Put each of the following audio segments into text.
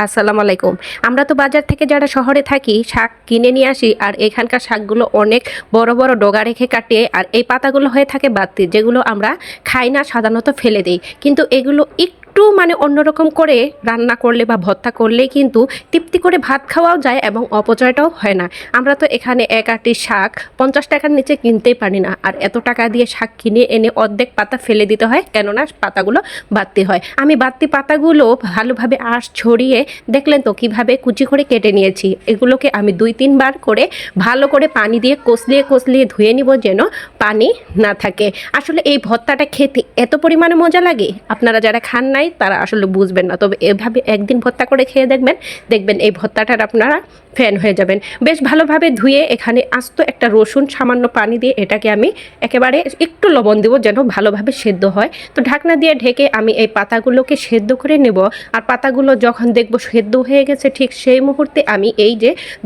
আসসালামু আলাইকুম। আমরা তো বাজার থেকে যারা শহরে থাকি শাক কিনে নিয়ে আসি, আর এখানকার শাকগুলো অনেক বড় বড় ডগা রেখে কাটে, আর এই পাতাগুলো হয়ে থাকে বাড়তি, যেগুলো আমরা খাই না, সাধারণত ফেলে দিই। কিন্তু এগুলো একটু অন্যরকম করে রান্না করলে বা ভর্তা করলেই কিন্তু তৃপ্তি করে ভাত খাওয়াও যায় এবং অপচয়টাও হয় না। আমরা তো এখানে এক আঁটি শাক 50 টাকার নিচে কিনতেই পারি না, আর এত টাকা দিয়ে শাক কিনে এনে অর্ধেক পাতা ফেলে দিতে হয়, কেননা পাতাগুলো বাড়তি হয়। আমি বাড়তি পাতাগুলো ভালোভাবে আঁশ ছড়িয়ে দেখলেন তো কিভাবে কুচি করে কেটে নিয়েছি। এগুলোকে আমি 2-3 বার করে ভালো করে পানি দিয়ে কষলিয়ে কষলিয়ে ধুয়ে নিব, যেন পানি না থাকে। আসলে এই ভর্তাটা খেতে এত পরিমাণে মজা লাগে, আপনারা যারা খান নাই তারা আসলে বুঝবেন না। তবে এভাবে একদিন ভর্তা করে খেয়ে দেখবেন, দেখবেন এই ভর্তাটার আপনারা ফ্যান হয়ে যাবেন। বেশ ভালোভাবে ধুয়ে এখানে আস্ত একটা রসুন সামান্য পানি দিয়ে এটাকে আমি একেবারে একটু লবণ দেবো, যেন ভালোভাবে সেদ্ধ হয়। তো ঢাকনা দিয়ে ঢেকে আমি এই পাতাগুলোকে সেদ্ধ করে নেব। আর পাতাগুলো যখন দেখব সেদ্ধ হয়ে গেছে, ঠিক সেই মুহূর্তে আমি এই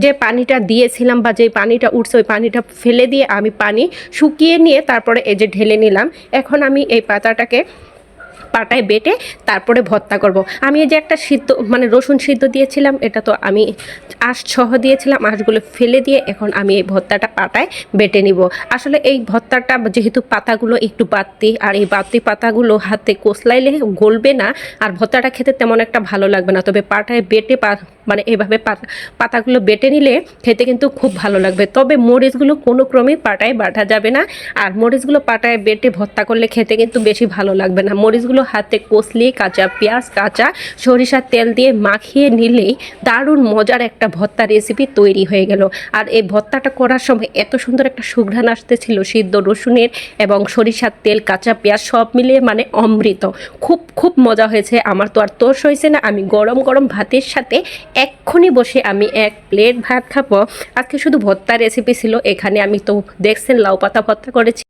যে পানিটা দিয়েছিলাম বা যে পানিটা উঠছে, ওই পানিটা ফেলে দিয়ে আমি পানি শুকিয়ে নিয়ে তারপরে এই যে ঢেলে নিলাম। এখন আমি এই পাতাটাকে পাটায় বেটে তারপরে ভর্তা করব। আমি এই যে একটা সিদ্ধ রসুন সিদ্ধ দিয়েছিলাম, এটা তো আমি আঁশ সহ দিয়েছিলাম, আঁশগুলো ফেলে দিয়ে এখন আমি এই ভর্তাটা পাটায় বেটে নিব। আসলে এই ভর্তাটা যেহেতু পাতাগুলো একটু বাড়তি, আর এই বাড়তি পাতাগুলো হাতে কষলাইলে গলবে না, আর ভর্তাটা খেতে তেমন একটা ভালো লাগবে না। তবে পাটায় বেটে এভাবে পাতাগুলো বেটে নিলে খেতে কিন্তু খুব ভালো লাগবে। তবে মরিচগুলো কোনো ক্রমেই পাটায় বাটা যাবে না, আর মরিচগুলো পাটায় বেটে ভর্তা করলে খেতে কিন্তু বেশি ভালো লাগবে না। মরিচগুলো হাতে কষলিয়ে কাঁচা পেঁয়াজ, কাঁচা সরিষার তেল দিয়ে মাখিয়ে নিলেই দারুণ মজার একটা ভর্তা রেসিপি তৈরি হয়ে গেল। আর এই ভর্তাটা করার সময় এত সুন্দর একটা সুঘ্রাণ আসতেছিল সিদ্ধ রসুনের এবং সরিষার তেল, কাঁচা পেঁয়াজ সব মিলিয়ে অমৃত। খুব খুব মজা হয়েছে। আমার তো আর তোষ হয়েছে না, আমি গরম গরম ভাতের সাথে এক্ষুনি বসে আমি এক প্লেট ভাত খাবো। আজকে শুধু ভর্তা রেসিপি ছিল। এখানে আমি তো দেখছেন লাউ পাতা ভর্তা করেছি।